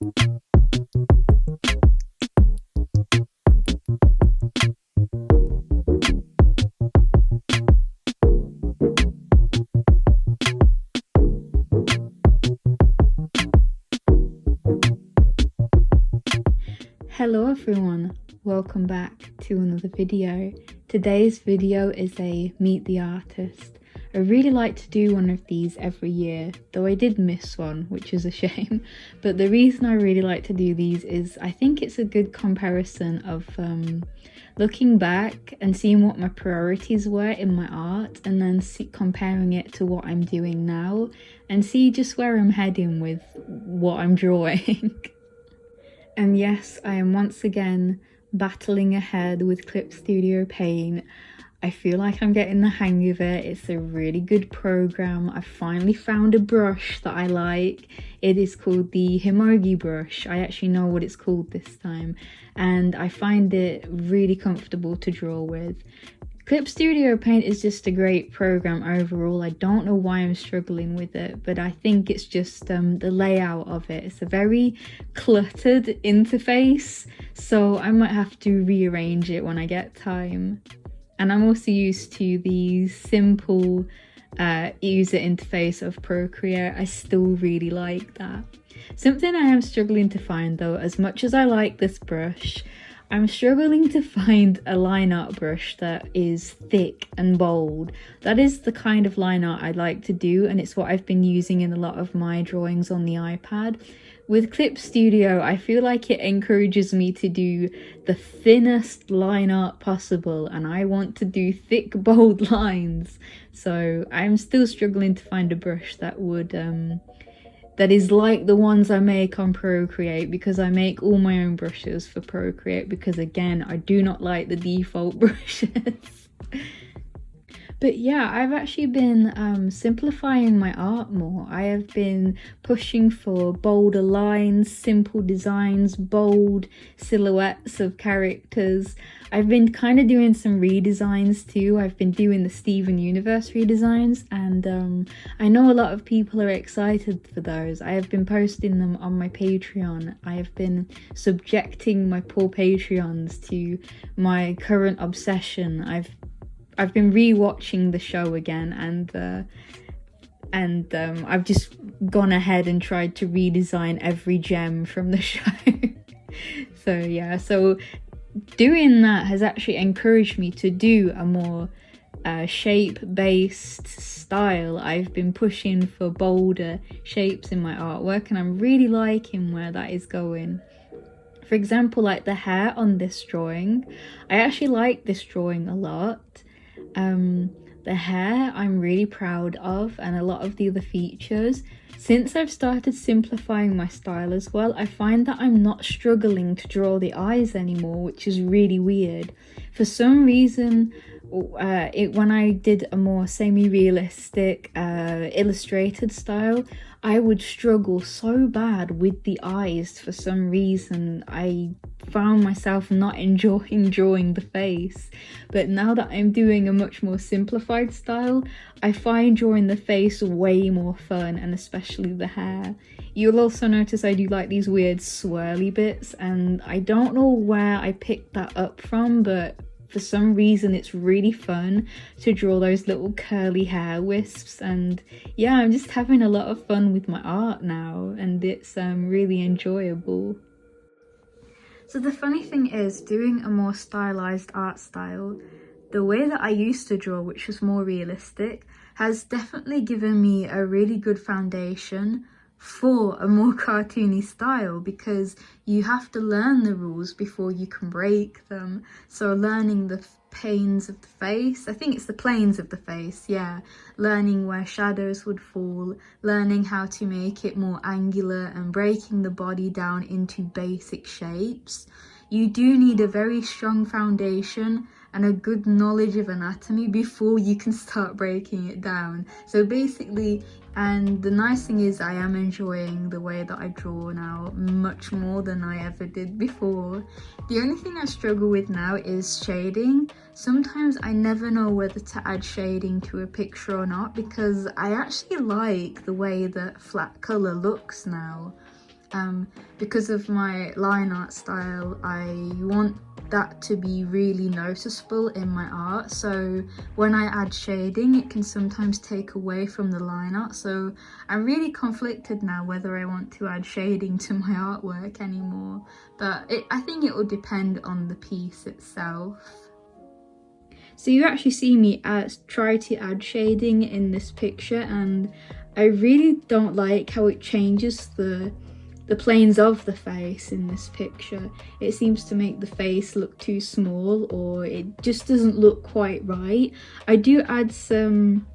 Hello everyone, welcome back to another video. Today's video is a Meet the Artist. I really like to do one of these every year, though I did miss one, which is a shame. But the reason I really like to do these is I think it's a good comparison of looking back and seeing what my priorities were in my art, and then comparing it to what I'm doing now and see just where I'm heading with what I'm drawing. And yes, I am once again battling ahead with Clip Studio Paint. I feel like I'm getting the hang of it. It's a really good program. I finally found a brush that I like. It is called the Himogi brush. I actually know what it's called this time, and I find it really comfortable to draw with. Clip Studio Paint is just a great program overall. I don't know why I'm struggling with it, but I think it's just the layout of it. It's a very cluttered interface, so I might have to rearrange it when I get time. And I'm also used to the simple user interface of Procreate. I still really like that. Something I am struggling to find though, as much as I like this brush, I'm struggling to find a line art brush that is thick and bold. That is the kind of line art I like to do, and it's what I've been using in a lot of my drawings on the iPad. With Clip Studio, I feel like it encourages me to do the thinnest line art possible, and I want to do thick, bold lines. So I'm still struggling to find a brush that would that is like the ones I make on Procreate, because I make all my own brushes for Procreate because, again, I do not like the default brushes. But yeah, I've actually been simplifying my art more. I have been pushing for bolder lines, simple designs, bold silhouettes of characters. I've been kind of doing some redesigns too. I've been doing the Steven Universe redesigns, and I know a lot of people are excited for those. I have been posting them on my Patreon. I have been subjecting my poor Patreons to my current obsession. I've been re-watching the show again, and I've just gone ahead and tried to redesign every gem from the show. So yeah, so doing that has actually encouraged me to do a more shape-based style. I've been pushing for bolder shapes in my artwork, and I'm really liking where that is going. For example, like the hair on this drawing, I actually like this drawing a lot. The hair I'm really proud of, and a lot of the other features. Since I've started simplifying my style as well, I find that I'm not struggling to draw the eyes anymore, which is really weird. For some reason, when I did a more semi-realistic illustrated style, I would struggle so bad with the eyes. For some reason, I found myself not enjoying drawing the face. But now that I'm doing a much more simplified style, I find drawing the face way more fun, and especially the hair. You'll also notice I do like these weird swirly bits, and I don't know where I picked that up from, but for some reason it's really fun to draw those little curly hair wisps. And yeah, I'm just having a lot of fun with my art now, and it's really enjoyable. So the funny thing is, doing a more stylized art style, the way that I used to draw, which was more realistic, has definitely given me a really good foundation for a more cartoony style, because you have to learn the rules before you can break them. So learning the planes of the face, I think it's the planes of the face, yeah. Learning where shadows would fall, learning how to make it more angular, and breaking the body down into basic shapes. You do need a very strong foundation and a good knowledge of anatomy before you can start breaking it down. So basically, and the nice thing is I am enjoying the way that I draw now much more than I ever did before. The only thing I struggle with now is shading. Sometimes I never know whether to add shading to a picture or not, because I actually like the way that flat colour looks now. Because of my line art style, I want that to be really noticeable in my art, so when I add shading it can sometimes take away from the line art, so I'm really conflicted now whether I want to add shading to my artwork anymore, but I think it will depend on the piece itself. So you actually see me try to add shading in this picture, and I really don't like how it changes the planes of the face in this picture. It seems to make the face look too small, or it just doesn't look quite right. I do add some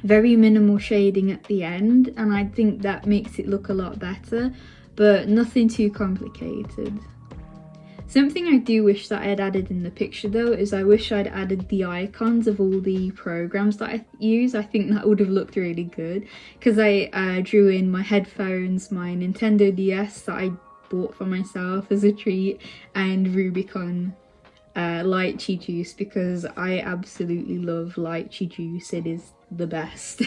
very minimal shading at the end, and I think that makes it look a lot better, but nothing too complicated. Something I do wish that I had added in the picture though is I wish I'd added the icons of all the programs that I use. I think that would have looked really good, because I drew in my headphones, my Nintendo DS that I bought for myself as a treat, and Rubicon lychee juice, because I absolutely love lychee juice. It is the best.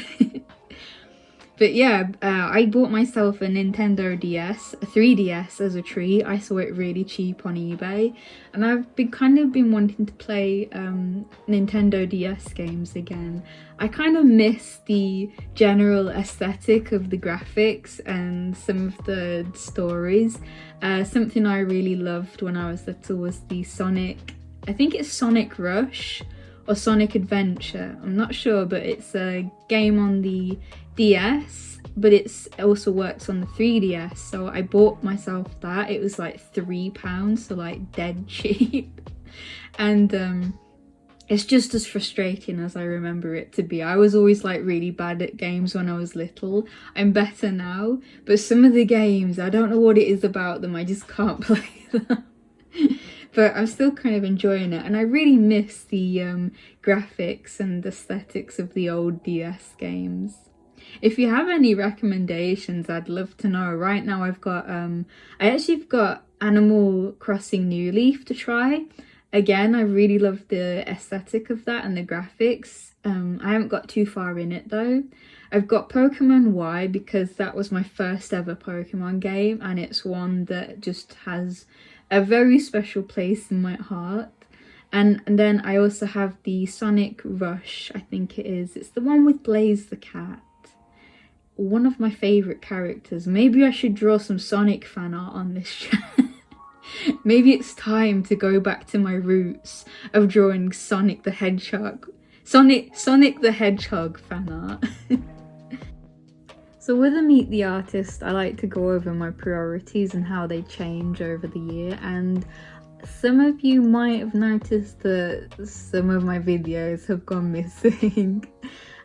But yeah, I bought myself a Nintendo DS, a 3DS as a treat. I saw it really cheap on eBay, and I've been wanting to play Nintendo DS games again. I kind of miss the general aesthetic of the graphics and some of the stories. Something I really loved when I was little was the Sonic, I think it's Sonic Rush or Sonic Adventure, I'm not sure, but it's a game on the DS, but it also works on the 3DS, so I bought myself that. It was like £3, so like dead cheap. And it's just as frustrating as I remember it to be. I was always like really bad at games when I was little. I'm better now, but some of the games, I don't know what it is about them, I just can't play them. But I'm still kind of enjoying it, and I really miss the graphics and aesthetics of the old DS games. If you have any recommendations, I'd love to know. Right now I've got I've got Animal Crossing New Leaf to try. Again, I really love the aesthetic of that and the graphics. I haven't got too far in it though. I've got Pokemon Y because that was my first ever Pokemon game, and it's one that just has a very special place in my heart. And then I also have the Sonic Rush, I think it is. It's the one with Blaze the cat. One of my favourite characters. Maybe I should draw some Sonic fan art on this channel. Maybe it's time to go back to my roots of drawing Sonic the Hedgehog. Sonic the Hedgehog fan art. So with a Meet the Artist, I like to go over my priorities and how they change over the year, and some of you might have noticed that some of my videos have gone missing.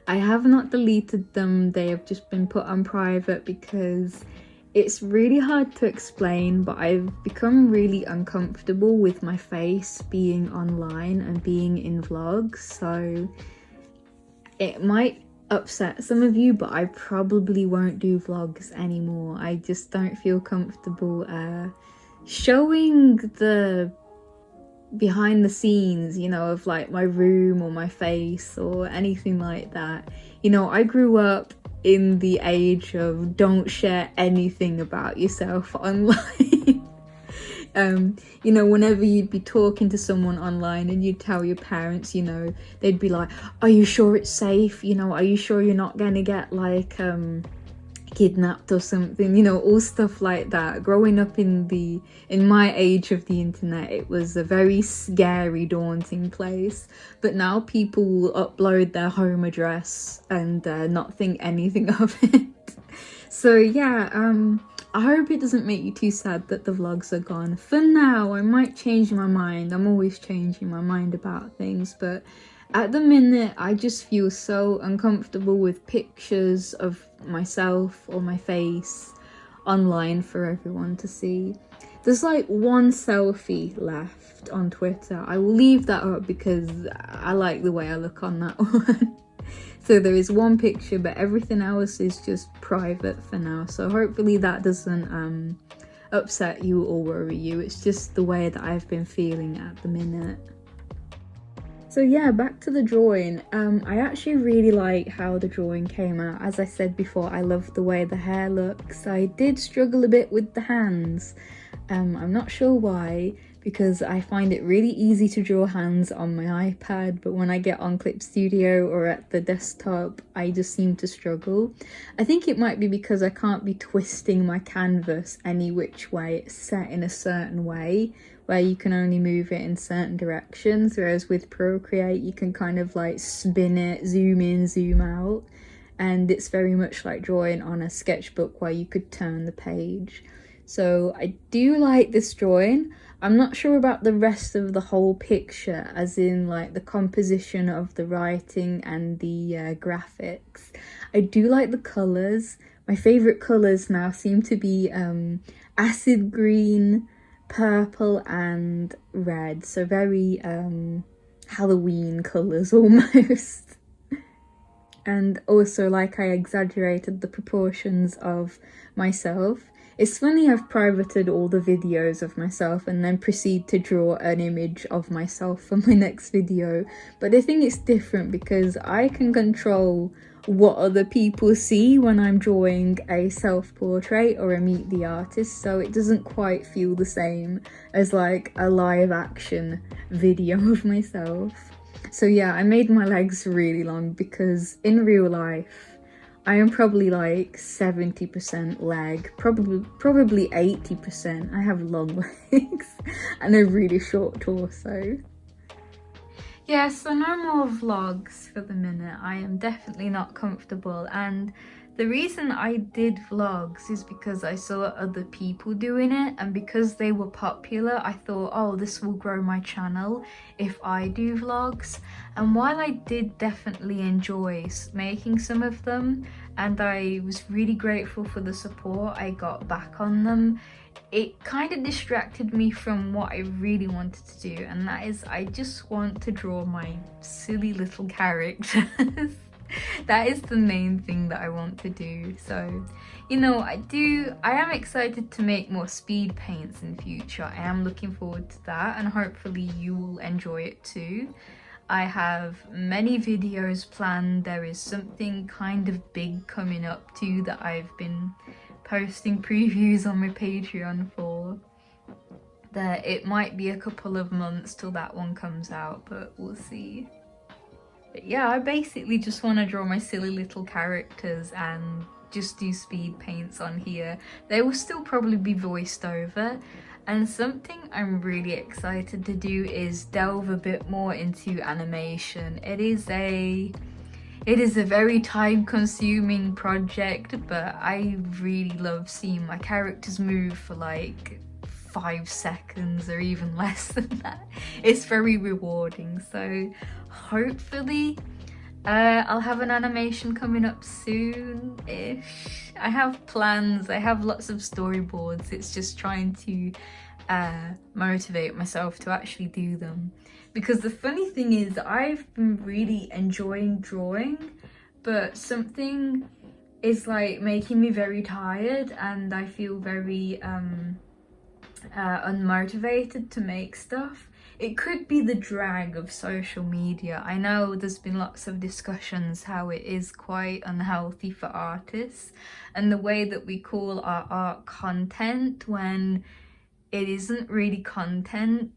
I have not deleted them, they have just been put on private because it's really hard to explain, but I've become really uncomfortable with my face being online and being in vlogs, so it might upset some of you, but I probably won't do vlogs anymore. I just don't feel comfortable showing the behind the scenes, you know, of like my room or my face or anything like that. You know, I grew up in the age of don't share anything about yourself online. You know, whenever you'd be talking to someone online and you'd tell your parents, you know, they'd be like, are you sure it's safe? You know, are you sure you're not gonna get like kidnapped or something? You know, all stuff like that. Growing up in my age of the internet, it was a very scary, daunting place. But now people will upload their home address and not think anything of it. So yeah, I hope it doesn't make you too sad that the vlogs are gone. For now, I might change my mind. I'm always changing my mind about things, but at the minute, I just feel so uncomfortable with pictures of myself or my face online for everyone to see. There's like one selfie left on Twitter. I will leave that up because I like the way I look on that one. So there is one picture, but everything else is just private for now. So hopefully that doesn't upset you or worry you. It's just the way that I've been feeling at the minute. So yeah, back to the drawing. I actually really like how the drawing came out. As I said before, I love the way the hair looks. I did struggle a bit with the hands. I'm not sure why, because I find it really easy to draw hands on my iPad, but when I get on Clip Studio or at the desktop, I just seem to struggle. I think it might be because I can't be twisting my canvas any which way. It's set in a certain way, where you can only move it in certain directions, whereas with Procreate you can kind of like spin it, zoom in, zoom out, and it's very much like drawing on a sketchbook where you could turn the page. So I do like this drawing. I'm not sure about the rest of the whole picture, as in like the composition of the writing and the graphics. I do like the colours. My favourite colours now seem to be acid green, purple and red, so very Halloween colours almost. And also, like, I exaggerated the proportions of myself. It's funny, I've privated all the videos of myself and then proceed to draw an image of myself for my next video, but I think it's different because I can control what other people see when I'm drawing a self-portrait or a meet the artist, so it doesn't quite feel the same as like a live action video of myself. So yeah, I made my legs really long because in real life I am probably like 70% leg, probably 80%. I have long legs and a really short torso. Yeah, so no more vlogs for the minute. I am definitely not comfortable, and the reason I did vlogs is because I saw other people doing it, and because they were popular I thought, oh, this will grow my channel if I do vlogs. And while I did definitely enjoy making some of them, and I was really grateful for the support I got back on them, it kind of distracted me from what I really wanted to do, and that is I just want to draw my silly little characters. That is the main thing that I want to do. So, you know, I am excited to make more speed paints in future. I am looking forward to that, and hopefully you will enjoy it too. I have many videos planned. There is something kind of big coming up too that I've been posting previews on my Patreon for. That it might be a couple of months till that one comes out, but we'll see. But yeah, I basically just want to draw my silly little characters and just do speed paints on here. They will still probably be voiced over. And something I'm really excited to do is delve a bit more into animation. It is a very time-consuming project, but I really love seeing my characters move for like 5 seconds or even less than that. It's very rewarding, so hopefully I'll have an animation coming up soon-ish. I have plans, I have lots of storyboards. It's just trying to motivate myself to actually do them. Because the funny thing is, I've been really enjoying drawing, but something is like making me very tired, and I feel very unmotivated to make stuff. It could be the drag of social media. I know there's been lots of discussions how it is quite unhealthy for artists, and the way that we call our art content when it isn't really content.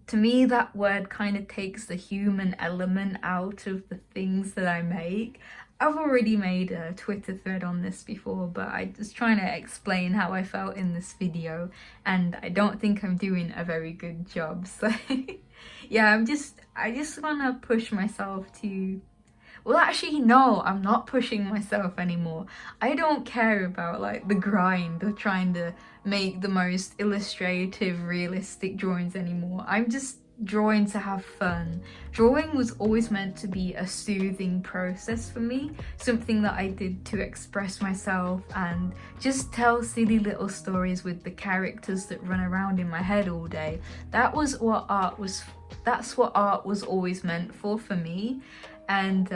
To me, that word kind of takes the human element out of the things that I make. I've already made a Twitter thread on this before, but I was trying to explain how I felt in this video, and I don't think I'm doing a very good job. So yeah, I just want to push myself to, well, actually no, I'm not pushing myself anymore. I don't care about like the grind of trying to make the most illustrative, realistic drawings anymore. I'm just drawing to have fun. Drawing was always meant to be a soothing process for me, something that I did to express myself and just tell silly little stories with the characters that run around in my head all day. That's what art was always meant for me. And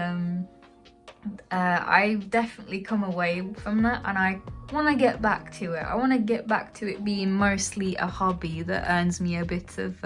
I've definitely come away from that, and I want to get back to it. I want to get back to it being mostly a hobby that earns me a bit of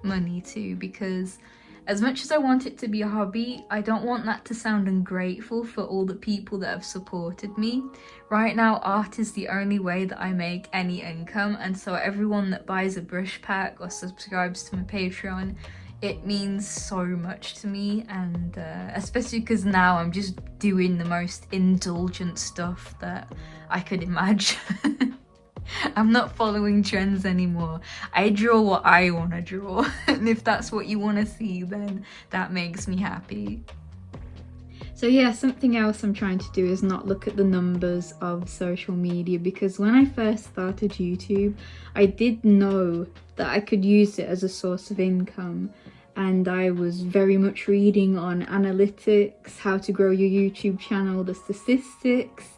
money too, because as much as I want it to be a hobby, I don't want that to sound ungrateful for all the people that have supported me. Right now, art is the only way that I make any income, and so everyone that buys a brush pack or subscribes to my Patreon, it means so much to me. And especially because now I'm just doing the most indulgent stuff that I could imagine. I'm not following trends anymore. I draw what I want to draw, and if that's what you want to see, then that makes me happy. So yeah, something else I'm trying to do is not look at the numbers of social media, because when I first started YouTube, I did know that I could use it as a source of income, and I was very much reading on analytics, how to grow your YouTube channel, the statistics,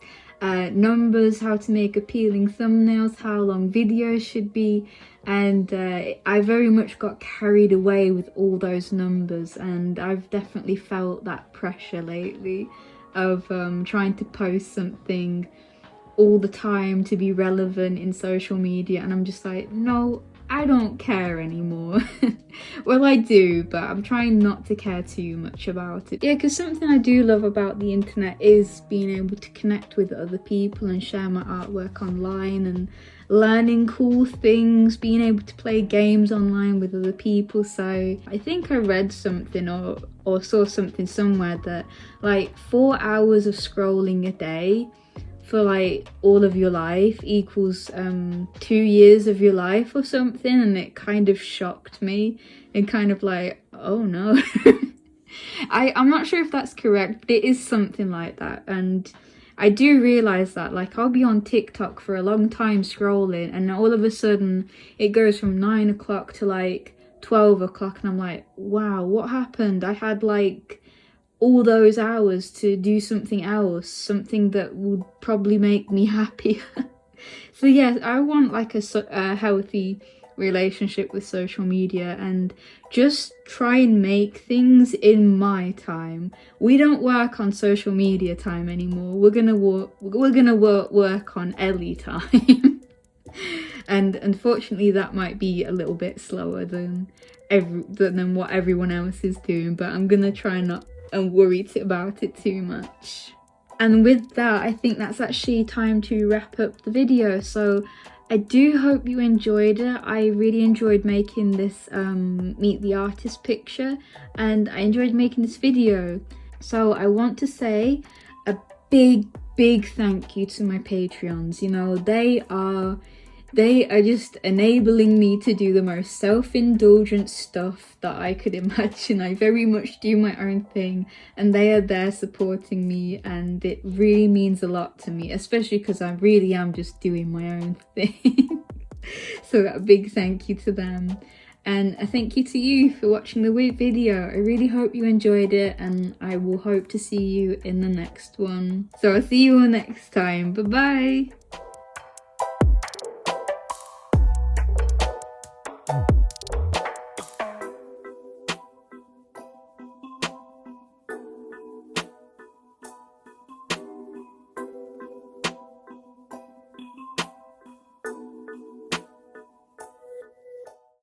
numbers, how to make appealing thumbnails, how long videos should be, and I very much got carried away with all those numbers, and I've definitely felt that pressure lately of trying to post something all the time to be relevant in social media, and I'm just like, no, I don't care anymore. Well, I do, but I'm trying not to care too much about it. Yeah, because something I do love about the internet is being able to connect with other people and share my artwork online, and learning cool things, being able to play games online with other people. So I think I read something or saw something somewhere that like 4 hours of scrolling a day for like all of your life equals 2 years of your life or something, and it kind of shocked me and kind of like, oh no. I'm not sure if that's correct, but it is something like that. And I do realize that, like, I'll be on TikTok for a long time scrolling, and all of a sudden it goes from 9 o'clock to like 12 o'clock, and I'm like, wow, what happened? I had like all those hours to do something else, something that would probably make me happier. So yeah, I want like a healthy relationship with social media, and just try and make things in my time. We don't work on social media time anymore. We're gonna work on Ellie time. And unfortunately that might be a little bit slower than what everyone else is doing, but I'm gonna try not and worry about it too much. And with that, I think that's actually time to wrap up the video. So I do hope you enjoyed it. I really enjoyed making this Meet the Artist picture, and I enjoyed making this video. So I want to say a big thank you to my Patreons. You know, they are just enabling me to do the most self-indulgent stuff that I could imagine. I very much do my own thing, and they are there supporting me, and it really means a lot to me, especially because I really am just doing my own thing. So a big thank you to them, and a thank you to you for watching the video. I really hope you enjoyed it, and I will hope to see you in the next one. So I'll see you all next time. Bye bye.